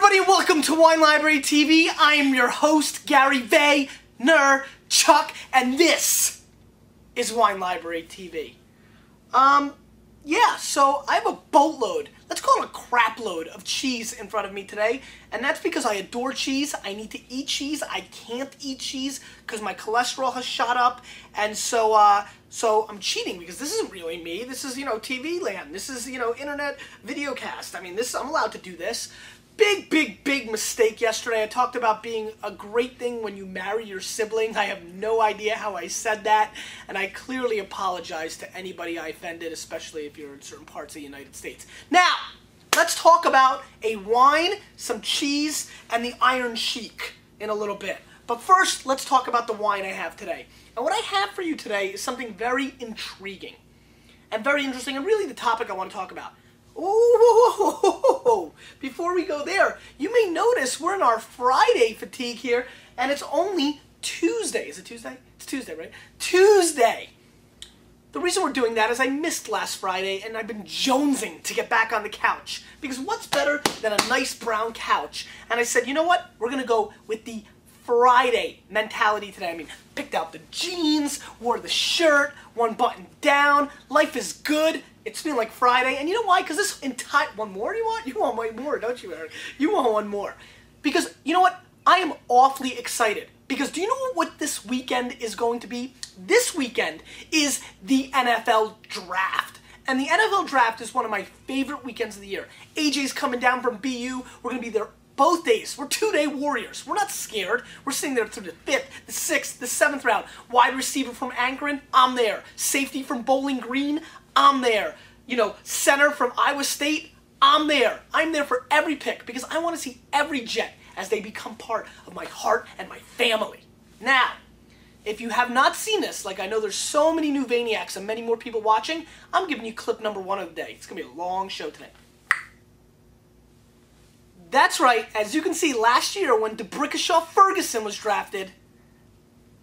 everybody, welcome to Wine Library TV. I am your host, Gary Chuck, and this is Wine Library TV. So I have a boatload, let's call it a crap load of cheese in front of me today, and that's because I adore cheese. I need to eat cheese. I can't eat cheese because my cholesterol has shot up, and so I'm cheating because this isn't really me. This is, TV land. This is, internet videocast. I mean, I'm allowed to do this. Big mistake yesterday. I talked about being a great thing when you marry your sibling. I have no idea how I said that, and I clearly apologize to anybody I offended, especially if you're in certain parts of the United States. Now, let's talk about a wine, some cheese, and the Iron Sheik in a little bit. But first, let's talk about the wine I have today. And what I have for you today is something very intriguing and very interesting, and really the topic I want to talk about. Oh, before we go there, you may notice we're in our Friday fatigue here, and it's only Tuesday. Is it Tuesday? It's Tuesday, right? Tuesday. The reason we're doing that is I missed last Friday, and I've been jonesing to get back on the couch. Because what's better than a nice brown couch? And I said, you know what? We're going to go with the Friday mentality today. I mean, picked out the jeans, wore the shirt, one button down. Life is good. It's feeling like Friday, and you know why? Because this entire... One more you want? You want one more, don't you, Eric? You want one more. Because, you know what? I am awfully excited. Because do you know what this weekend is going to be? This weekend is the NFL Draft. And the NFL Draft is one of my favorite weekends of the year. AJ's coming down from BU. We're going to be there both days. We're two-day warriors. We're not scared. We're sitting there through the 5th, the 6th, the 7th round. Wide receiver from Akron, I'm there. Safety from Bowling Green, I'm there. Center from Iowa State, I'm there. I'm there for every pick because I want to see every Jet as they become part of my heart and my family. Now, if you have not seen this, like I know there's so many new Vaniacs and many more people watching, I'm giving you clip number 1 of the day. It's going to be a long show today. That's right. As you can see, last year when DeBrickashaw Ferguson was drafted,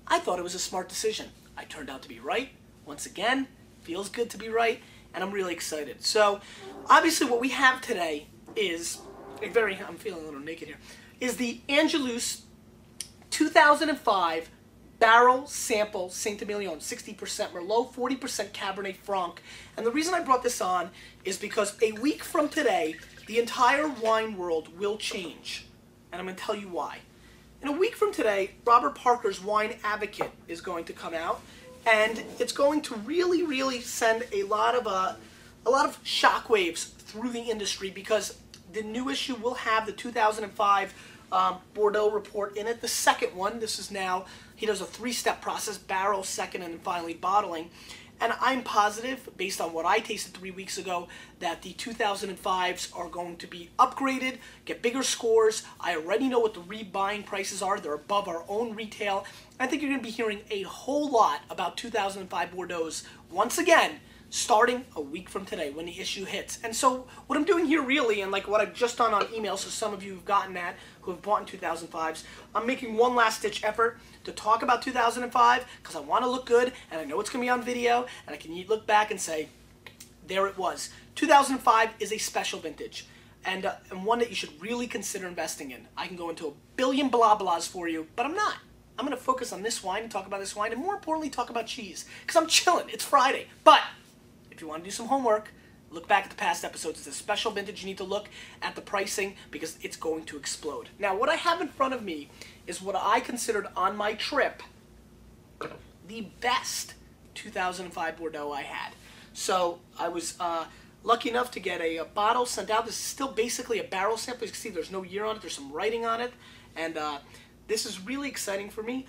I thought it was a smart decision. I turned out to be right. Once again, feels good to be right, and I'm really excited. So, obviously what we have today is I'm feeling a little naked here, is the Angelus 2005 Barrel Sample Saint-Emilion, 60% Merlot, 40% Cabernet Franc. And the reason I brought this on is because a week from today, the entire wine world will change. And I'm going to tell you why. In a week from today, Robert Parker's Wine Advocate is going to come out, and it's going to really send a lot of shockwaves through the industry because the new issue will have the 2005 Bordeaux report in it. The second one, this is now, he does a 3-step process, barrel, second, and then finally bottling. And I'm positive, based on what I tasted 3 weeks ago, that the 2005s are going to be upgraded, get bigger scores. I already know what the rebuying prices are. They're above our own retail. I think you're going to be hearing a whole lot about 2005 Bordeaux's once again, starting a week from today when the issue hits. And so what I'm doing here really, and like what I've just done on email, so some of you have gotten that, who have bought in 2005s, I'm making one last ditch effort to talk about 2005 because I want to look good, and I know it's going to be on video, and I can look back and say, there it was. 2005 is a special vintage, and one that you should really consider investing in. I can go into a billion blah blahs for you, but I'm not. I'm going to focus on this wine and talk about this wine, and more importantly, talk about cheese, because I'm chilling. It's Friday. But if you want to do some homework, look back at the past episodes. It's a special vintage. You need to look at the pricing because it's going to explode. Now, what I have in front of me is what I considered on my trip the best 2005 Bordeaux I had. So I was lucky enough to get a bottle sent out. This is still basically a barrel sample. As you can see, there's no year on it. There's some writing on it. And this is really exciting for me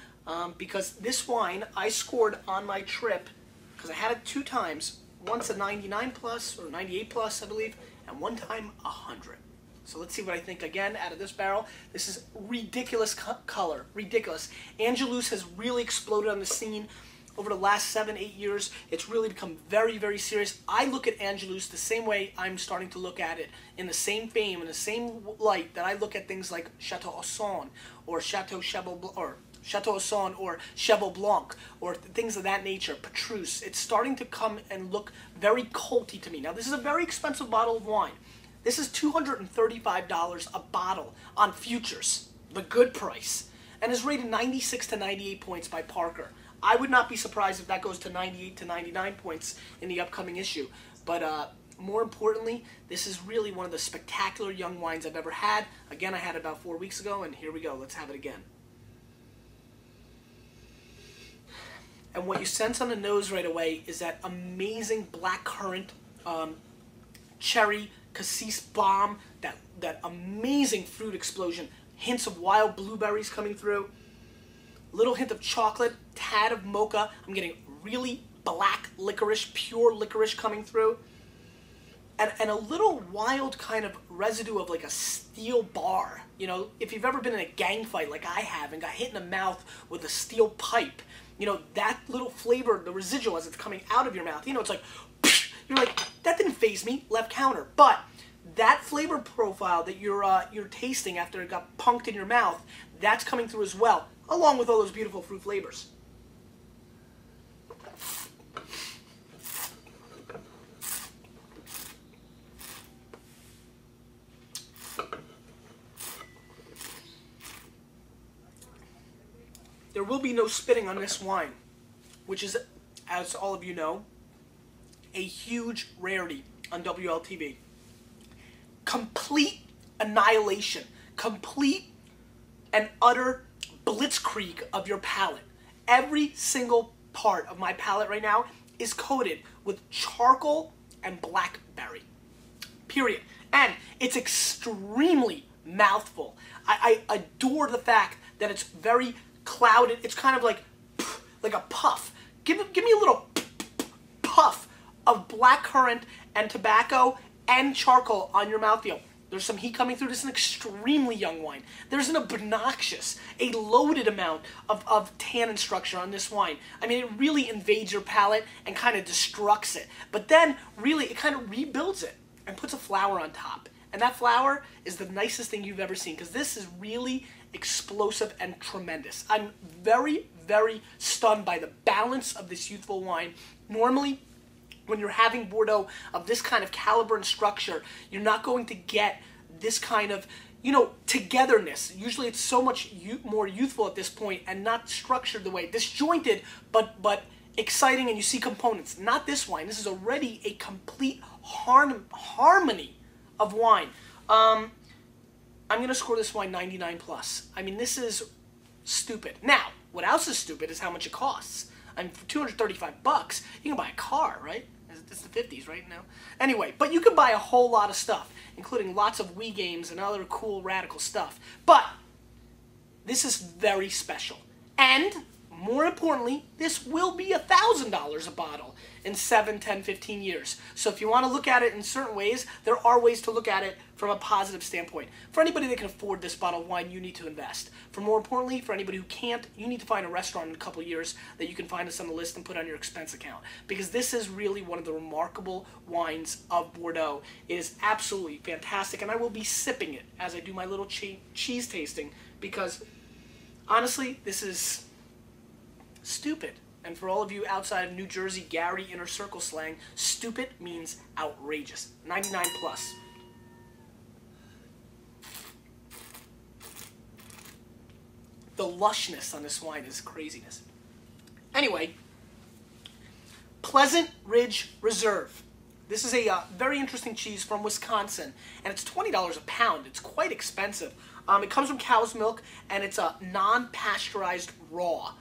because this wine I scored on my trip because I had it 2 times. Once a 99 plus, or 98 plus, I believe, and one time 100. So let's see what I think again out of this barrel. This is ridiculous color, ridiculous. Angelus has really exploded on the scene over the last 7-8 years. It's really become very serious. I look at Angelus the same way I'm starting to look at it, in the same fame, in the same light that I look at things like Chateau Ausson or Chateau Ausson or Cheval Blanc or things of that nature, Petrus. It's starting to come and look very culty to me. Now, this is a very expensive bottle of wine. This is $235 a bottle on futures, the good price, and is rated 96 to 98 points by Parker. I would not be surprised if that goes to 98 to 99 points in the upcoming issue. But more importantly, this is really one of the spectacular young wines I've ever had. Again, I had it about 4 weeks ago, and here we go. Let's have it again. And what you sense on the nose right away is that amazing blackcurrant, cherry, cassis bomb, that amazing fruit explosion, hints of wild blueberries coming through, little hint of chocolate, tad of mocha. I'm getting really black licorice, pure licorice coming through, and a little wild kind of residue of like a steel bar. You know, if you've ever been in a gang fight like I have and got hit in the mouth with a steel pipe, you know, that little flavor, the residual as it's coming out of your mouth, you know, it's like, you're like, that didn't faze me, left counter. But that flavor profile that you're tasting after it got punked in your mouth, that's coming through as well, along with all those beautiful fruit flavors. There will be no spitting on this wine, which is, as all of you know, a huge rarity on WLTV. Complete annihilation, complete and utter blitzkrieg of your palate. Every single part of my palate right now is coated with charcoal and blackberry. Period. And it's extremely mouthful. I adore the fact that it's very clouded. It's kind of like a puff. Give me a little puff of blackcurrant and tobacco and charcoal on your mouthfeel. There's some heat coming through. This is an extremely young wine. There's an obnoxious, a loaded amount of tannin structure on this wine. I mean, it really invades your palate and kind of destructs it. But then, really, it kind of rebuilds it and puts a flower on top. And that flower is the nicest thing you've ever seen, because this is really explosive and tremendous. I'm very, very stunned by the balance of this youthful wine. Normally, when you're having Bordeaux of this kind of caliber and structure, you're not going to get this kind of, you know, togetherness. Usually it's so much more youthful at this point and not structured the way, disjointed, but exciting, and you see components. Not this wine. This is already a complete harmony of wine. I'm going to score this wine 99 plus. I mean, this is stupid. Now, what else is stupid is how much it costs. I mean, for $235, you can buy a car, right? It's the 50s right now. Anyway, but you can buy a whole lot of stuff, including lots of Wii games and other cool, radical stuff. But this is very special. And more importantly, this will be $1,000 a bottle in 7, 10, 15 years. So if you want to look at it in certain ways, there are ways to look at it from a positive standpoint. For anybody that can afford this bottle of wine, you need to invest. For more importantly, for anybody who can't, you need to find a restaurant in a couple years that you can find us on the list and put on your expense account. Because this is really one of the remarkable wines of Bordeaux. It is absolutely fantastic, and I will be sipping it as I do my little cheese tasting, because honestly, this is stupid. And for all of you outside of New Jersey, Gary, inner circle slang, stupid means outrageous. 99 plus. The lushness on this wine is craziness. Anyway, Pleasant Ridge Reserve. This is a very interesting cheese from Wisconsin, and it's $20 a pound. It's quite expensive. It comes from cow's milk, and it's a non-pasteurized raw.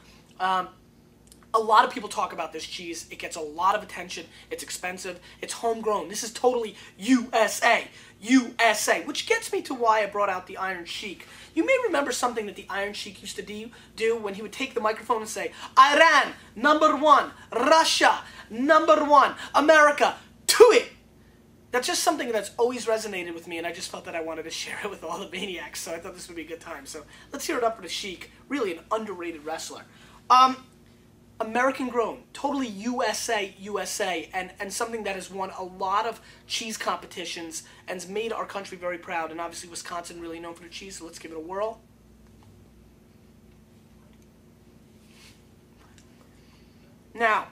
A lot of people talk about this cheese. It gets a lot of attention. It's expensive. It's homegrown. This is totally USA. USA. Which gets me to why I brought out the Iron Sheik. You may remember something that the Iron Sheik used to do when he would take the microphone and say, Iran, #1. Russia, #1. America, to it. That's just something that's always resonated with me, and I just felt that I wanted to share it with all the maniacs, so I thought this would be a good time. So let's hear it up for the Sheik. Really an underrated wrestler. American grown, totally USA, and something that has won a lot of cheese competitions and has made our country very proud. And obviously Wisconsin really known for their cheese, so let's give it a whirl. Now,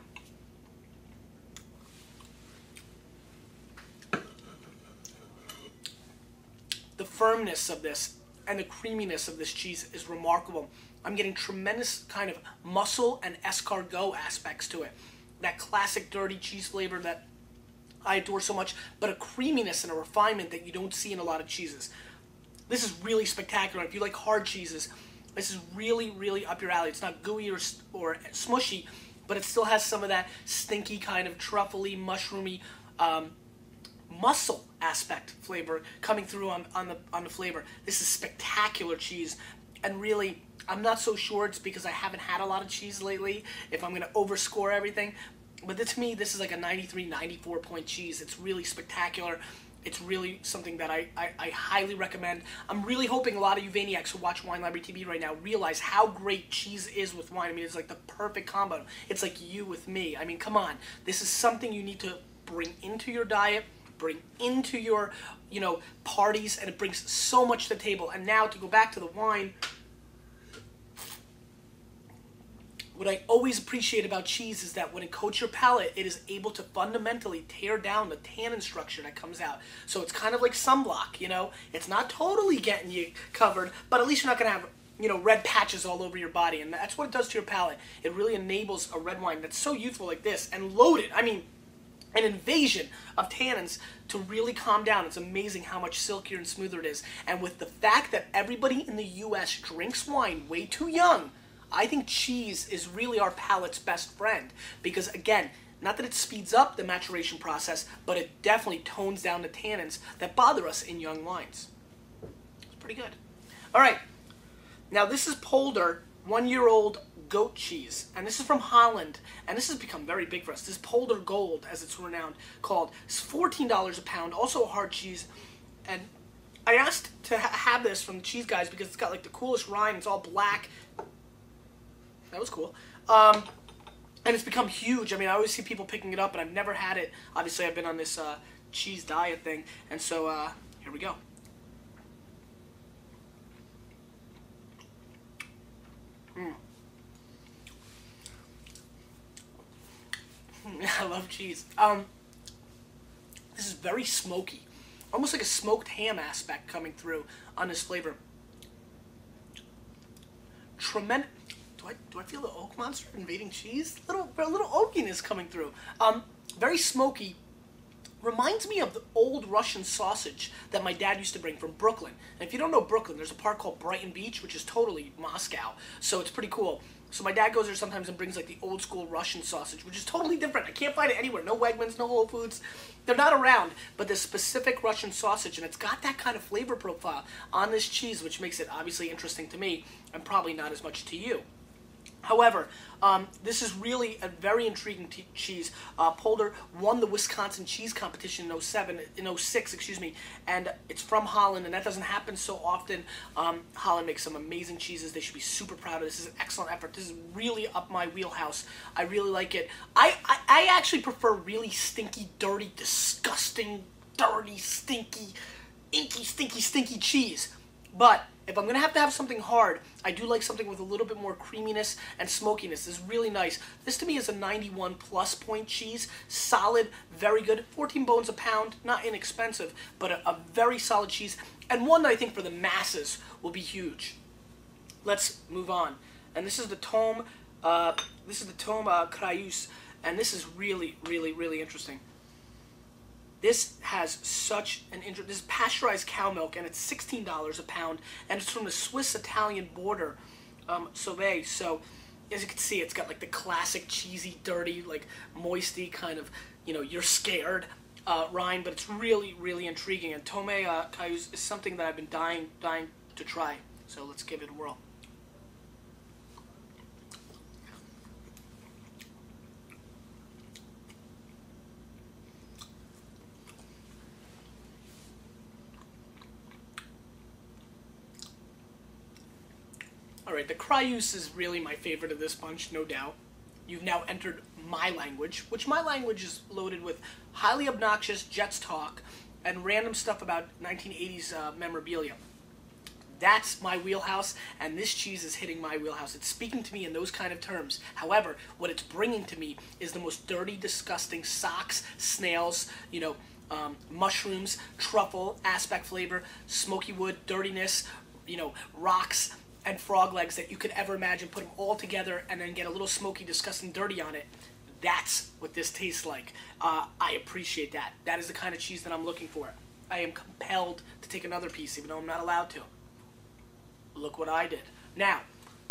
the firmness of this and the creaminess of this cheese is remarkable. I'm getting tremendous kind of muscle and escargot aspects to it. That classic dirty cheese flavor that I adore so much, but a creaminess and a refinement that you don't see in a lot of cheeses. This is really spectacular. If you like hard cheeses, this is really, really up your alley. It's not gooey or smushy, but it still has some of that stinky kind of truffly, mushroomy muscle aspect flavor coming through on the flavor. This is spectacular cheese, and really, I'm not so sure it's because I haven't had a lot of cheese lately, if I'm going to overscore everything. But to me, this is like a 93, 94 point cheese. It's really spectacular. It's really something that I highly recommend. I'm really hoping a lot of you Vaniacs who watch Wine Library TV right now realize how great cheese is with wine. I mean, it's like the perfect combo. It's like you with me. I mean, come on. This is something you need to bring into your diet, bring into your, parties, and it brings so much to the table. And now to go back to the wine, what I always appreciate about cheese is that when it coats your palate, it is able to fundamentally tear down the tannin structure that comes out. So it's kind of like sunblock, It's not totally getting you covered, but at least you're not going to have, red patches all over your body. And that's what it does to your palate. It really enables a red wine that's so youthful like this and loaded. I mean, an invasion of tannins to really calm down. It's amazing how much silkier and smoother it is. And with the fact that everybody in the U.S. drinks wine way too young, I think cheese is really our palate's best friend because, again, not that it speeds up the maturation process, but it definitely tones down the tannins that bother us in young wines. It's pretty good. All right. Now, this is Polder, 1-year-old goat cheese, and this is from Holland, and this has become very big for us. This is Polder Gold, as it's renowned, called. It's $14 a pound, also a hard cheese, and I asked to have this from the cheese guys because it's got like the coolest rind. It's all black. That was cool. And it's become huge. I mean, I always see people picking it up, and I've never had it. Obviously, I've been on this cheese diet thing, and so here we go. I love cheese. This is very smoky. Almost like a smoked ham aspect coming through on this flavor. Tremendous. Do I feel the oak monster invading cheese? A little oakiness coming through. Very smoky. Reminds me of the old Russian sausage that my dad used to bring from Brooklyn. And if you don't know Brooklyn, there's a park called Brighton Beach, which is totally Moscow. So it's pretty cool. So my dad goes there sometimes and brings like the old school Russian sausage, which is totally different. I can't find it anywhere. No Wegmans, no Whole Foods. They're not around, but this specific Russian sausage, and it's got that kind of flavor profile on this cheese, which makes it obviously interesting to me and probably not as much to you. However, this is really a very intriguing cheese. Polder won the Wisconsin cheese competition in 06, and it's from Holland, and that doesn't happen so often. Holland makes some amazing cheeses. They should be super proud of this. This is an excellent effort. This is really up my wheelhouse. I really like it. I actually prefer really stinky, dirty, disgusting, dirty, stinky, inky, stinky cheese. But if I'm going to have something hard, I do like something with a little bit more creaminess and smokiness. This is really nice. This to me is a 91 plus point cheese. Solid, very good. 14 bones a pound, not inexpensive, but a very solid cheese. And one that I think for the masses will be huge. Let's move on. And this is the Tomei Crayus, and this is really, really, really interesting. This has such an interest. This is pasteurized cow milk, and it's $16 a pound, and it's from the Swiss-Italian border, Sauvé. So, as you can see, it's got like the classic cheesy, dirty, like moisty kind of, you're scared rind, but it's really, really intriguing. And Tomei Crayus is something that I've been dying to try. So let's give it a whirl. Alright, the Crayus is really my favorite of this bunch, no doubt. You've now entered my language, which my language is loaded with highly obnoxious Jets talk and random stuff about 1980s memorabilia. That's my wheelhouse, and this cheese is hitting my wheelhouse. It's speaking to me in those kind of terms. However, what it's bringing to me is the most dirty, disgusting socks, snails, mushrooms, truffle, aspect flavor, smoky wood, dirtiness, rocks, and frog legs that you could ever imagine. Put them all together and then get a little smoky, disgusting, dirty on it. That's what this tastes like. I appreciate that. That is the kind of cheese that I'm looking for. I am compelled to take another piece, even though I'm not allowed to. Look what I did. Now,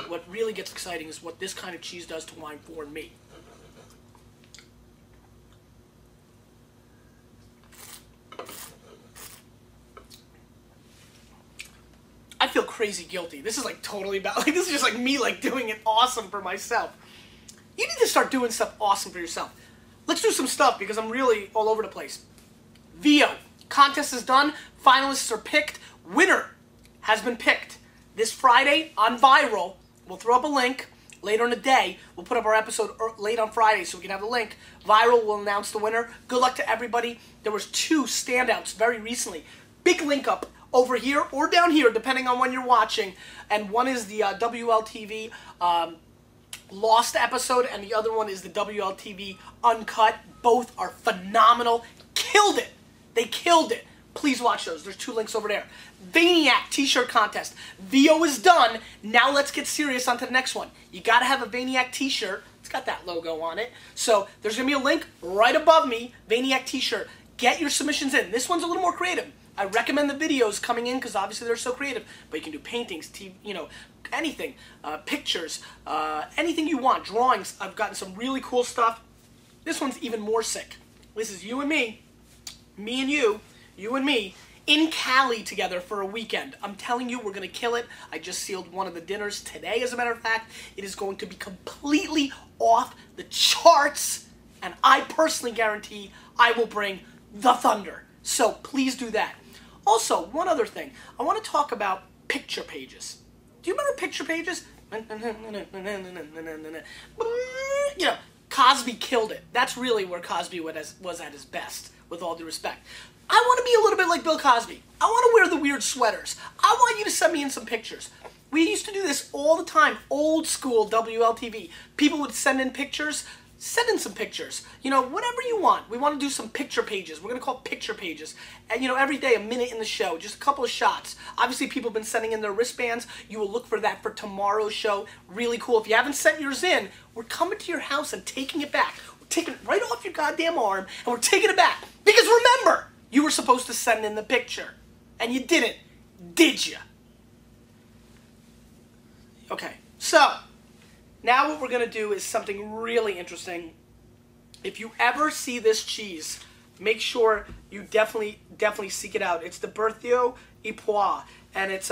what really gets exciting is what this kind of cheese does to wine for me. I feel crazy guilty. This is like totally about, this is just like me doing it awesome for myself. You need to start doing stuff awesome for yourself. Let's do some stuff because I'm really all over the place. VO. Contest is done. Finalists are picked. Winner has been picked. This Friday on Viral, we'll throw up a link. Later in the day, we'll put up our episode late on Friday so we can have the link. Viral will announce the winner. Good luck to everybody. There was 2 standouts very recently. Big link up over here or down here, depending on when you're watching. And one is the WLTV Lost episode, and the other one is the WLTV Uncut. Both are phenomenal. Killed it. They killed it. Please watch those. There's 2 links over there. Vaniac t-shirt contest. VO is done. Now let's get serious on to the next one. You got to have a Vaniac t-shirt. It's got that logo on it. So there's going to be a link right above me. Vaniac t-shirt. Get your submissions in. This one's a little more creative. I recommend the videos coming in because obviously they're so creative. But you can do paintings, anything, pictures, anything you want, drawings. I've gotten some really cool stuff. This one's even more sick. This is you and me and you and me, in Cali together for a weekend. I'm telling you, we're going to kill it. I just sealed one of the dinners today, as a matter of fact. It is going to be completely off the charts, and I personally guarantee I will bring the thunder. So please do that. Also, one other thing. I want to talk about picture pages. Do you remember picture pages? Cosby killed it. That's really where Cosby was at his best, with all due respect. I want to be a little bit like Bill Cosby. I want to wear the weird sweaters. I want you to send me in some pictures. We used to do this all the time, old school WLTV. People would send in pictures. Send in some pictures. Whatever you want. We want to do some picture pages. We're going to call it picture pages. And, every day, a minute in the show. Just a couple of shots. Obviously, people have been sending in their wristbands. You will look for that for tomorrow's show. Really cool. If you haven't sent yours in, we're coming to your house and taking it back. We're taking it right off your goddamn arm, and we're taking it back. Because remember, you were supposed to send in the picture. And you didn't. Did you? Okay. So, now what we're going to do is something really interesting. If you ever see this cheese, make sure you definitely seek it out. It's the Berthier Epois, and it's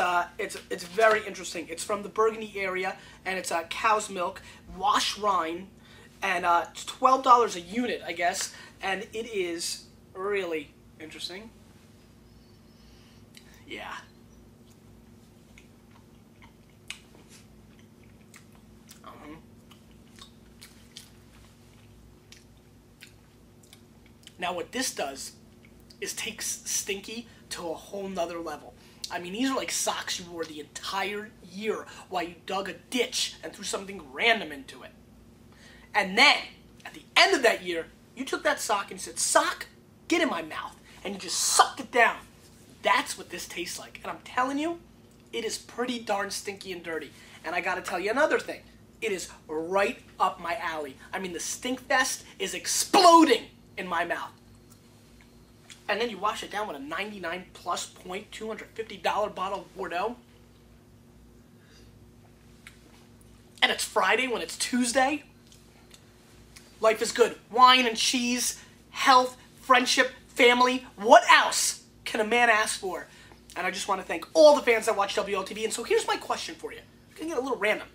very interesting. It's from the Burgundy area, and it's cow's milk, wash rind, and it's $12 a unit, I guess, and it is really interesting. Yeah. Now what this does is takes stinky to a whole nother level. I mean, these are like socks you wore the entire year while you dug a ditch and threw something random into it. And then, at the end of that year, you took that sock and you said, "Sock, get in my mouth." And you just sucked it down. That's what this tastes like. And I'm telling you, it is pretty darn stinky and dirty. And I gotta tell you another thing. It is right up my alley. I mean, the stink fest is exploding in my mouth. And then you wash it down with a 99 plus point $250 bottle of Bordeaux. And it's Friday when it's Tuesday. Life is good. Wine and cheese, health, friendship, family. What else can a man ask for? And I just want to thank all the fans that watch WLTV. And so here's my question for you. I'm going to get a little random.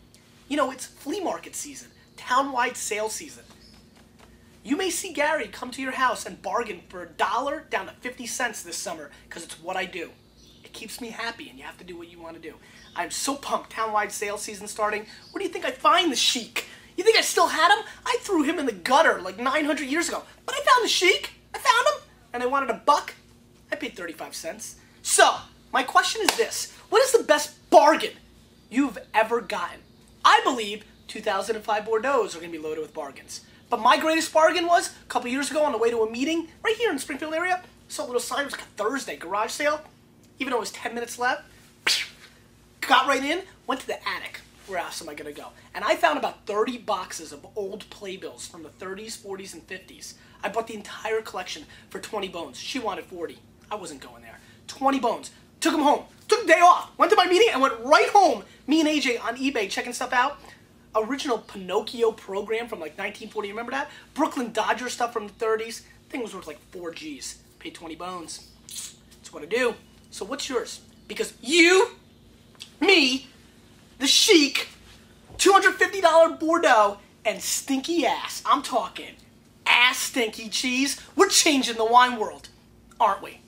It's flea market season. Town-wide sale season. You may see Gary come to your house and bargain for $1 down to 50 cents this summer, because it's what I do. It keeps me happy, and you have to do what you want to do. I'm so pumped. Town-wide sale season starting. Where do you think I find the Sheik? You think I still had him? I threw him in the gutter like 900 years ago. But I found the Sheik. I found him. And I wanted $1. I paid 35 cents. So, my question is this. What is the best bargain you've ever gotten? I believe 2005 Bordeaux are going to be loaded with bargains. But my greatest bargain was, a couple years ago on the way to a meeting, right here in the Springfield area, Saw a little sign, it was like a Thursday garage sale. Even though it was 10 minutes left, got right in, went to the attic. Where else am I going to go? And I found about 30 boxes of old playbills from the 30s, 40s, and 50s. I bought the entire collection for 20 bones. She wanted 40. I wasn't going there. 20 bones. Took them home. Took the day off. Went to my meeting and went right home. Me and AJ on eBay checking stuff out. Original Pinocchio program from like 1940. Remember that? Brooklyn Dodger stuff from the 30s. Thing was worth like 4 G's. Paid 20 bones. That's what I do. So what's yours? Because you, me, the Sheik, $250 Bordeaux, and stinky ass. I'm talking ass stinky cheese. We're changing the wine world, aren't we?